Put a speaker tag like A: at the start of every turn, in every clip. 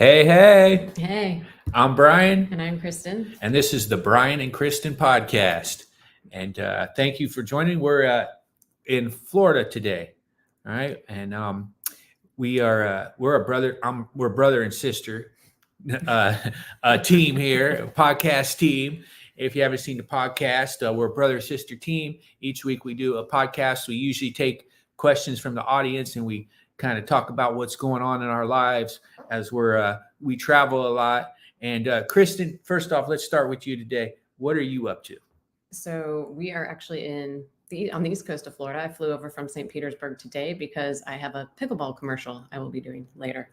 A: Hey, hey,
B: Hey,
A: I'm Brian,
B: and I'm Kristen.
A: and this is the Brian and Kristen podcast. And thank you for joining. We're in Florida today, all right? And we're a brother. We're brother and sister team here, a podcast team. If you haven't seen the podcast, we're a brother sister team. Each week we do a podcast. We usually take questions from the audience and we kind of talk about what's going on in our lives as we travel a lot. And Kristen, first off, let's start with you today. What are you up to?
B: So we are actually on the east coast of Florida. I flew over from St. Petersburg today because I have a pickleball commercial I will be doing later.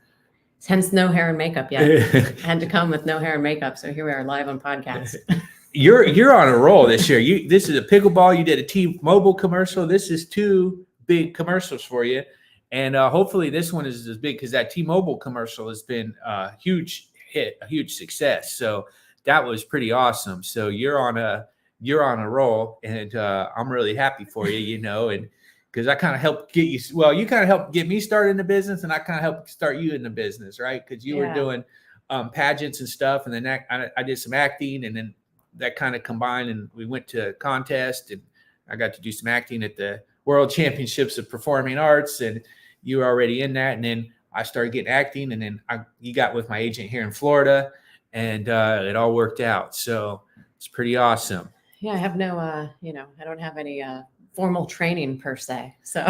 B: Hence, no hair and makeup yet. I had to come with no hair and makeup, so here we are live on podcast.
A: You're on a roll this year. This is a pickleball. You did a T-Mobile commercial. This is two big commercials for you, and hopefully this one is as big because that T-Mobile commercial has been a huge hit, a huge success. So that was pretty awesome. So you're on a roll, and I'm really happy for you. And because I kind of helped get you. Well, you kind of helped get me started in the business, and I kind of helped start you in the business, right? Because you were doing pageants and stuff, and then I did some acting, and then that kind of combined, and we went to a contest, and I got to do some acting at the World Championships of Performing Arts, and you were already in that, and then I started getting acting, and then you got with my agent here in Florida, and it all worked out. So it's pretty awesome.
B: Yeah, I have no, I don't have any formal training per se. So,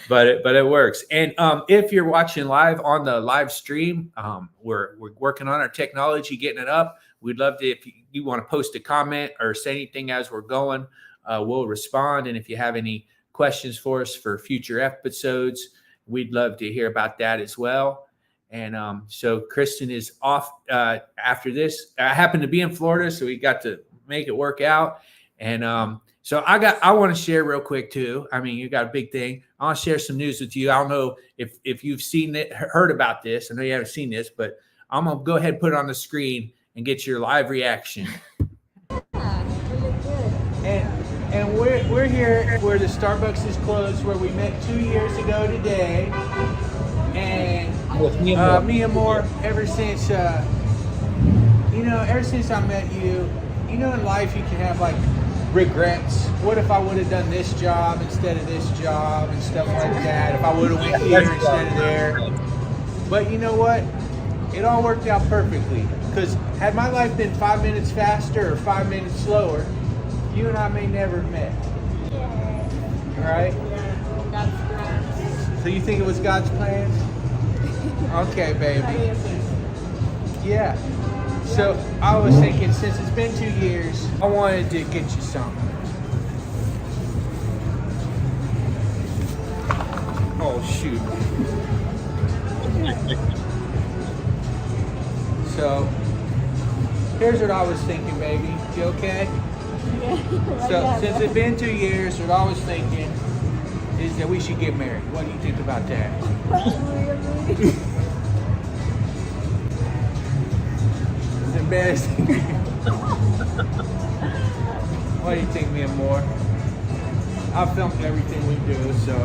A: but it works. And if you're watching live on the live stream, we're working on our technology, getting it up. We'd love to, if you want to post a comment or say anything as we're going, we'll respond. And if you have any questions for us for future episodes, we'd love to hear about that as well. And so Kristen is off after this. I happen to be in Florida, so we got to make it work out. And so I want to share real quick too. I mean, you got a big thing. I want to share some news with you. I don't know if you've seen it, heard about this. I know you haven't seen this, but I'm gonna go ahead and put it on the screen and get your live reaction. And we're here where the Starbucks is closed, where we met 2 years ago today. And me and more, ever since I met you, in life you can have like regrets. What if I would have done this job instead of this job and stuff like that? If I would have went here instead of there. But you know what? It all worked out perfectly. Because had my life been 5 minutes faster or 5 minutes slower, you and I may never have met. Right? So you think it was God's plan? Okay, baby. Yeah. So I was thinking, since it's been 2 years, I wanted to get you something. Oh, shoot. So here's what I was thinking, baby. You okay?
C: Yeah.
A: So since it's been 2 years, what I was thinking is that we should get married. What do you think about that?
C: Really?
A: It's embarrassing. What do you think, me and more? I filmed everything we do, so.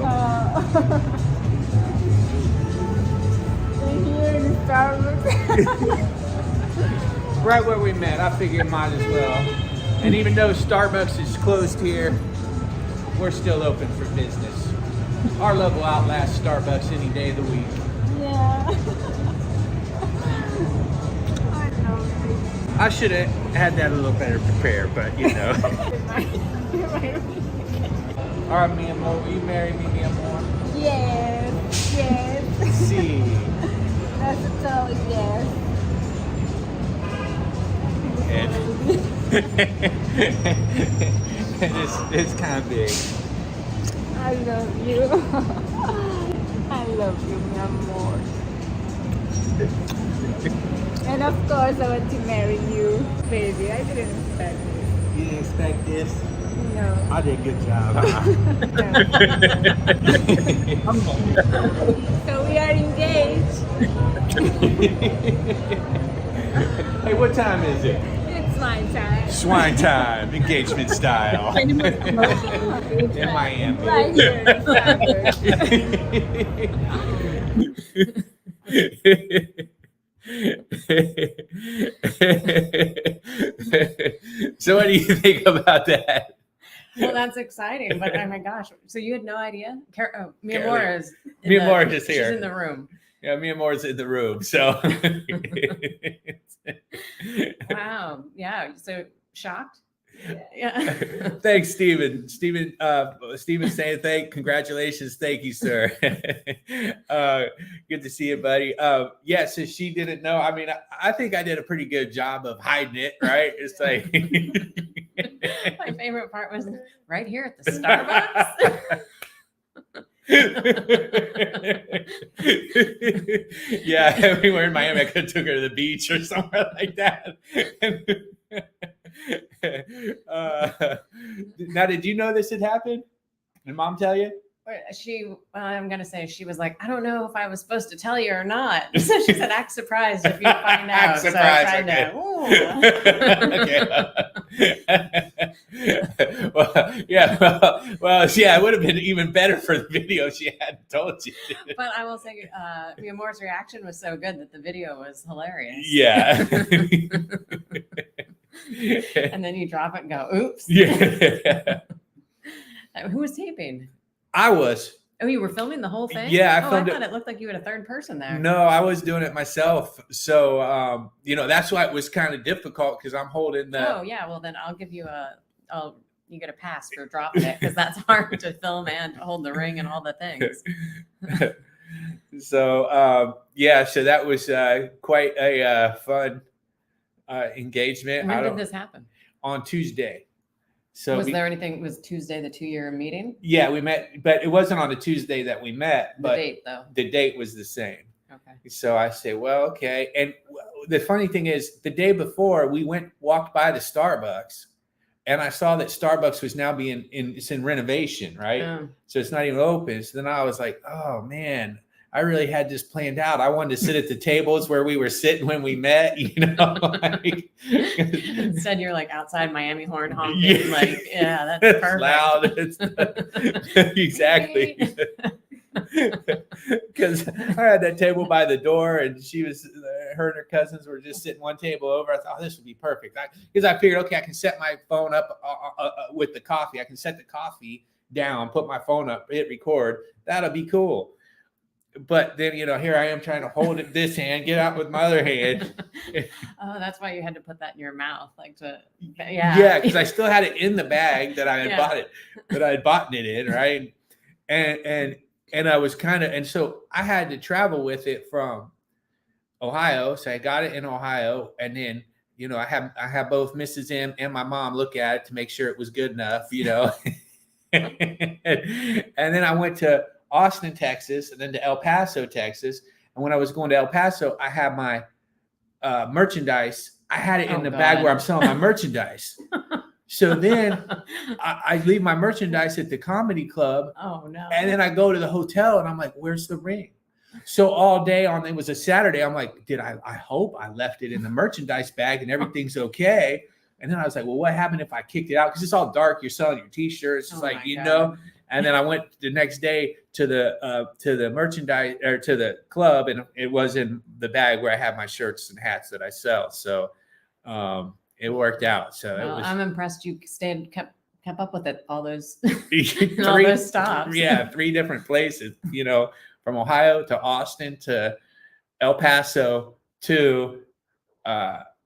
C: We're here in Starbucks.
A: Right where we met, I figured might as well. And even though Starbucks is closed here, we're still open for business. Our love will outlast Starbucks any day of the week.
C: Yeah. I know.
A: I should have had that a little better prepared, but All right, mi amor, will you marry me, mi amor?
C: Yes. Yes.
A: See.
C: That's a total yes.
A: And it's kind of big.
C: I love you. I love you, mi amor. And of course, I want to marry you, baby. I didn't expect this.
A: You didn't expect this?
C: No.
A: I did a good job.
C: So we are engaged.
A: Hey, what time is it?
C: It's Swine time.
A: Swine time, engagement style.
C: And the most emotional engagement.
A: In Miami.
C: Right here in Cyprus.
A: So what do you think about that?
B: Well, that's exciting, but oh my gosh! So you had no idea? Mia
A: Carolyn.
B: Moore is.
A: Mia Moore is
B: She's
A: here.
B: in the room.
A: Yeah, Mia Moore's in the room. So
B: Wow. Yeah. So shocked. Yeah.
A: thanks, Stephen. Stephen saying congratulations. Thank you, sir. Good to see you, buddy. Yeah, so she didn't know. I mean, I think I did a pretty good job of hiding it, right? It's like
B: My favorite part was right here at the Starbucks.
A: Yeah, everywhere in Miami, I could have took her to the beach or somewhere like that. Now, did you know this had happened? Did Mom tell you?
B: I'm gonna say she was like, I don't know if I was supposed to tell you or not. So she said, act surprised if you find out.
A: Act surprised,
B: So I tried
A: Okay. Well, yeah. Well, yeah, it would have been even better for the video she hadn't told you.
B: But I will say, Mia Moore's reaction was so good that the video was hilarious.
A: Yeah.
B: And then you drop it and go, oops.
A: Yeah.
B: Who was taping?
A: I was.
B: Oh, you were filming the whole thing?
A: Yeah, I
B: I
A: filmed
B: thought it looked like you had a third person there.
A: No, I was doing it myself. So, that's why it was kind of difficult because I'm holding the.
B: Oh, yeah. Well, then I'll give you you get a pass for dropping it because that's hard to film and hold the ring and all the things.
A: So, so that was quite a fun engagement.
B: When did this happen?
A: On Tuesday. So
B: was there anything? Was Tuesday the 2-year meeting?
A: Yeah, we met, but it wasn't on the Tuesday that we met. But
B: the date, though.
A: The date was the same.
B: Okay.
A: So I say, well, okay. And the funny thing is, the day before we walked by the Starbucks, and I saw that Starbucks was now it's in renovation, right? So it's not even open. So then I was like, oh man, I really had this planned out. I wanted to sit at the tables where we were sitting when we met,
B: Instead, you're like outside Miami horn honking.
A: Yeah.
B: Like, yeah, that's perfect.
A: Loud. Exactly. Because I had that table by the door, and her and her cousins were just sitting one table over. I thought, oh, this would be perfect. Because I figured, okay, I can set my phone up with the coffee. I can set the coffee down, put my phone up, hit record. That'll be cool. But then, here I am trying to hold it this hand, get out with my other hand.
B: Oh, that's why you had to put that in your mouth, yeah.
A: Yeah, because I still had it in the bag that I had bought it in, right? And I was and so I had to travel with it from Ohio. So I got it in Ohio, and then I have both Mrs. M and my mom look at it to make sure it was good enough, and then I went to Austin, Texas, and then to El Paso, Texas. And when I was going to El Paso, I had my merchandise. I had it in the bag where I'm selling my merchandise. So then I leave my merchandise at the comedy club.
B: Oh no.
A: And then I go to the hotel and I'm like, where's the ring? So all day it was a Saturday. I'm like, I hope I left it in the merchandise bag and everything's okay. And then I was like, well, what happened if I kicked it out? Because it's all dark. You're selling your t-shirts. It's And then I went the next day to the merchandise or to the club, and it was in the bag where I have my shirts and hats that I sell. So it worked out. So
B: I'm impressed you kept up with it. All those
A: all
B: those stops.
A: Yeah, 3 different places. From Ohio to Austin to El Paso to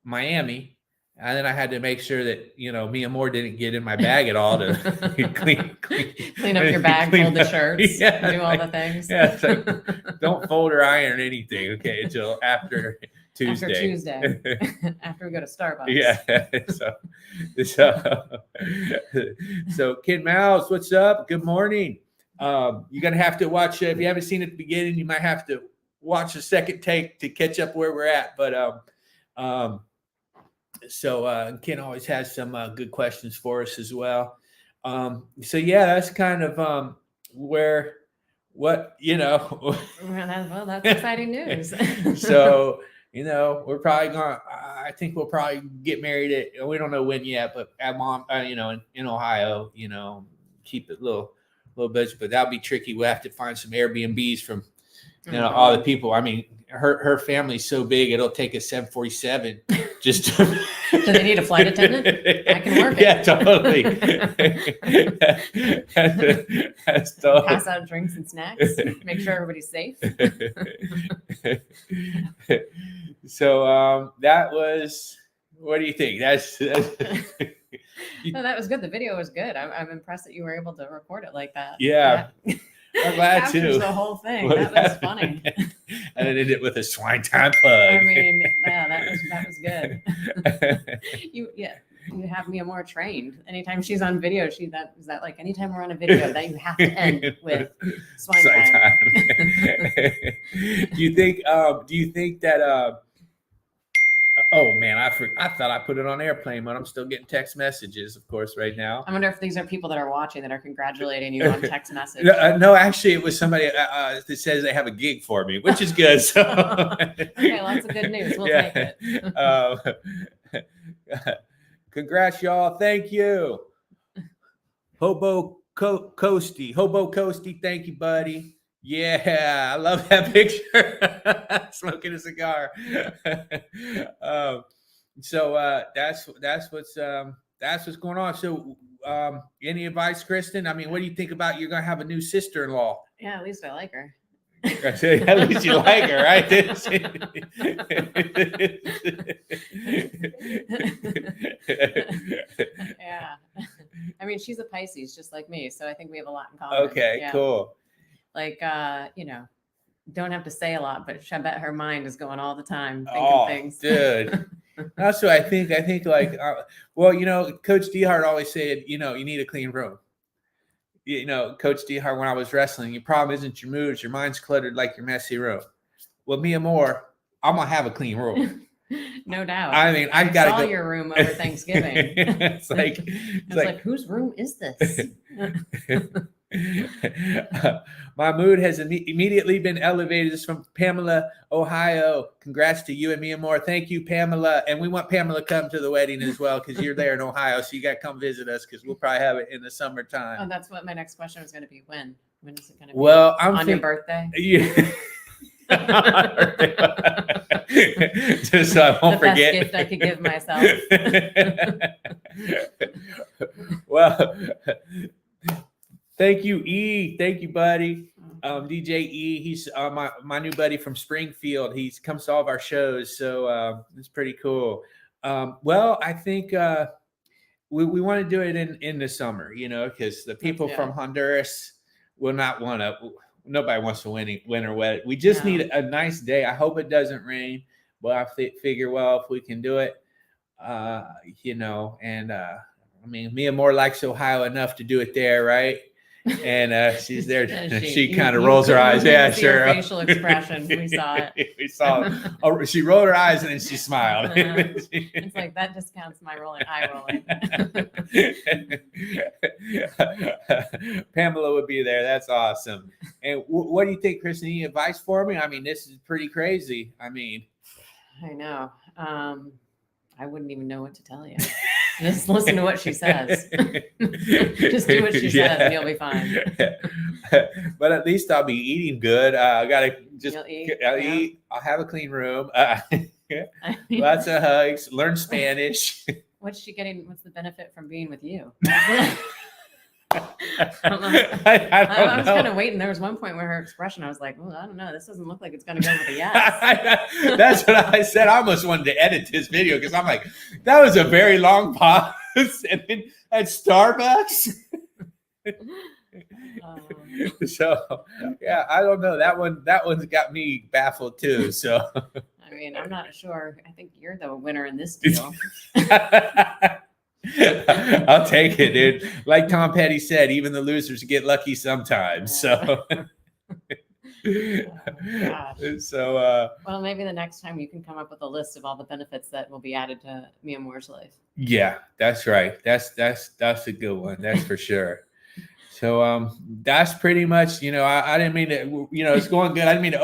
A: Miami. And then I had to make sure that, Mia Moore didn't get in my bag at all to
B: clean up your bag, fold the shirts, do all the things.
A: Yeah, it's like, don't fold or iron anything, okay, until after Tuesday.
B: After we go to Starbucks.
A: Yeah. So Kid Mouse, what's up? Good morning. You're gonna have to watch. If you haven't seen it at the beginning, you might have to watch the second take to catch up where we're at. But so Ken always has some good questions for us as well. So yeah, that's kind of well, that's exciting news. So we're probably going. I think we'll probably get married at. We don't know when yet, but at mom, in Ohio, keep it little bit, but that'll be tricky. We'll have to find some Airbnbs from, all the people. I mean, her family's so big, it'll take a 747 just to.
B: Do they need a flight attendant? I can work it.
A: Yeah, totally. That's totally.
B: Pass out drinks and snacks. Make sure everybody's safe.
A: So that was. What do you think? That's
B: No, that was good. The video was good. I'm impressed that you were able to record it like that.
A: Yeah. I'm glad
B: Captures
A: too.
B: the whole thing. That was funny.
A: And then did it with a swine time plug.
B: I mean, yeah, that was good. You have Mia more trained. Anytime she's on video, is that like anytime we're on a video that you have to end with swine time.
A: Do you think that oh man, I thought I put it on airplane mode. I'm still getting text messages, of course, right now.
B: I wonder if these are people that are watching that are congratulating you on text message.
A: No, actually, it was somebody that says they have a gig for me, which is good. So.
B: Okay, lots of good news. We'll take it.
A: Congrats, y'all. Thank you. Hobo Coasty. Thank you, buddy. Yeah, I love that picture. Smoking a cigar. So that's what's going on. So any advice, Kristen? I mean, what do you think about you're gonna have a new sister-in-law?
B: Yeah, at least I like her.
A: At least you like her, right?
B: Yeah. I mean, she's a Pisces just like me, so I think we have a lot in common.
A: Okay,
B: yeah.
A: cool.
B: Like, don't have to say a lot, but I bet her mind is going all the time thinking things.
A: Dude. That's what I think. I think like, Coach Dehart always said, you need a clean room. Coach Dehart, when I was wrestling, your problem isn't your moves. Your mind's cluttered like your messy room. Well, Mia Moore, I'm going to have a clean room.
B: No doubt.
A: I mean, I got to
B: saw
A: go.
B: your room over Thanksgiving.
A: It's like,
B: whose room is this?
A: My mood has immediately been elevated. This is from Pamela, Ohio. Congrats to you and Mia Moore. Thank you, Pamela. And we want Pamela to come to the wedding as well because you're there in Ohio. So you got to come visit us because we'll probably have it in the summertime.
B: Oh, that's what my next question was going to be. When is it going to be?
A: Well,
B: on your birthday?
A: Yeah. Just so I won't forget.
B: The best gift I could give myself.
A: Well, thank you, E. Thank you, buddy. DJ E. He's my new buddy from Springfield. He comes to all of our shows, so it's pretty cool. Well, I think we want to do it in the summer, because the people from Honduras will not want to. Nobody wants to winter wedding. We just need a nice day. I hope it doesn't rain. But I figure, if we can do it, I mean, Mia Moore likes Ohio enough to do it there, right? And she's there. She kind of rolls her eyes. Yeah, sure.
B: Facial expression. We saw it.
A: We saw it. Oh, she rolled her eyes and then she smiled.
B: It's like that discounts my eye rolling.
A: Pamela would be there. That's awesome. And what do you think, Kristen? Any advice for me? I mean, this is pretty crazy. I
B: know. I wouldn't even know what to tell you. Just listen to what she says. Just do what she says and you'll be fine.
A: But at least I'll be eating good. I gotta just
B: eat.
A: I'll have a clean room. Lots of hugs. Learn Spanish.
B: What's she getting? What's the benefit from being with you?
A: I don't know. I
B: was kind of waiting. There was one point where her expression, I was like, well, I don't know. This doesn't look like it's going to go with a yes.
A: That's what I said. I almost wanted to edit this video because I'm like, that was a very long pause. And then at Starbucks. So, yeah, I don't know. That one's got me baffled too. So,
B: I mean, I'm not sure. I think you're the winner in this deal.
A: I'll take it, dude. Like Tom Petty said, even the losers get lucky sometimes. So,
B: well, maybe the next time you can come up with a list of all the benefits that will be added to Mia Moore's life.
A: Yeah, that's right. That's a good one. That's for sure. So, that's pretty much. I didn't mean to. It's going good. I didn't mean to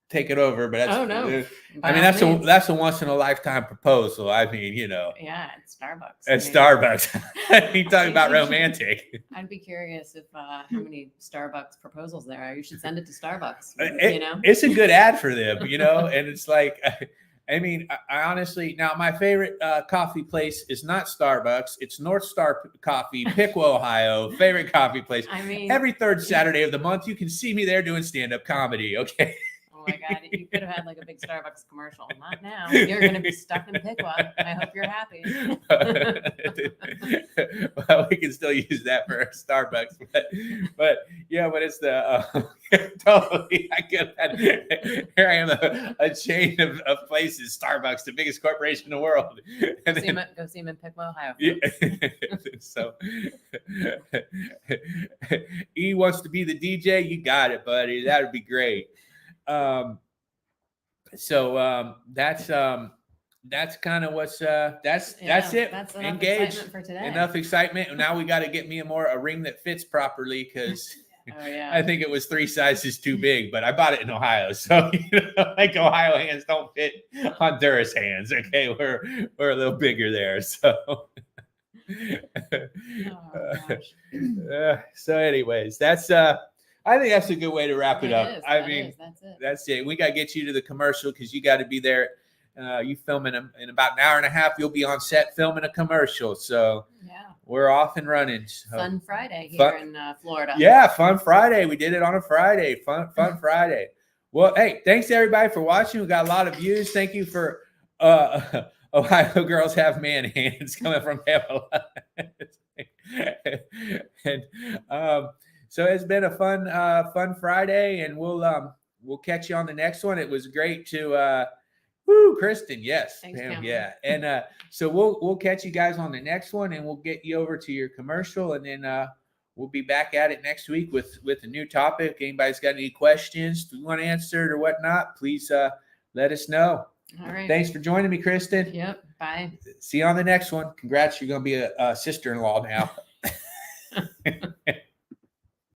A: take it over, but that's
B: Oh, no.
A: I mean,
B: By all means.
A: that's a once in a lifetime proposal. I mean,
B: Yeah, at Starbucks.
A: at Starbucks. You talking about romantic?
B: I'd be curious if how many Starbucks proposals there are. You should send it to Starbucks.
A: It's a good ad for them, and it's like, I mean, I honestly, now my favorite coffee place is not Starbucks. It's North Star Coffee, Piqua, Ohio. Favorite coffee place.
B: I mean,
A: Every third Saturday of the month, you can see me there doing stand-up comedy. Okay.
B: oh my God, you could have had like a big Starbucks commercial. Not now. You're going to be stuck in Piqua. I hope you're happy.
A: Well, we can still use that for Starbucks, but yeah, but it's the totally. I could have here I am, a chain of places, Starbucks, the biggest corporation in the world. And
B: Go see him in Piqua, Ohio.
A: yeah. So he wants to be the DJ. You got it, buddy. That would be great. That's kind of what's that's it.
B: That's enough
A: Engaged.
B: excitement for today.
A: Enough excitement. Now we got to get me a ring that fits properly because
B: Oh yeah.
A: I think it was 3 sizes too big, but I bought it in Ohio, so like Ohio hands don't fit Honduras hands. Okay, we're a little bigger there, so.
B: Oh gosh.
A: So, anyways, that's I think that's a good way to wrap it up.
B: That's it.
A: That's it. We got to get you to the commercial because you got to be there. You filming in about an hour and a half. You'll be on set filming a commercial. So
B: Yeah.
A: we're off and running. So,
B: Fun Friday here in Florida.
A: yeah, Fun Friday. We did it on a Friday. Fun Friday. Well, hey, thanks everybody for watching. We got a lot of views. Thank you for Ohio girls have man hands coming from Pamela. And so it's been a fun Friday, and we'll catch you on the next one. It was great to Kristen, yes.
B: Thanks,
A: Pam,
B: Pam.
A: yeah. And so we'll catch you guys on the next one, and we'll get you over to your commercial, and then we'll be back at it next week with a new topic. Anybody's got any questions you want answered or whatnot, please let us know.
B: All right.
A: Thanks for joining me, Kristen.
B: Yep. Bye.
A: See you on the next one. Congrats, you're going to be a sister-in-law now.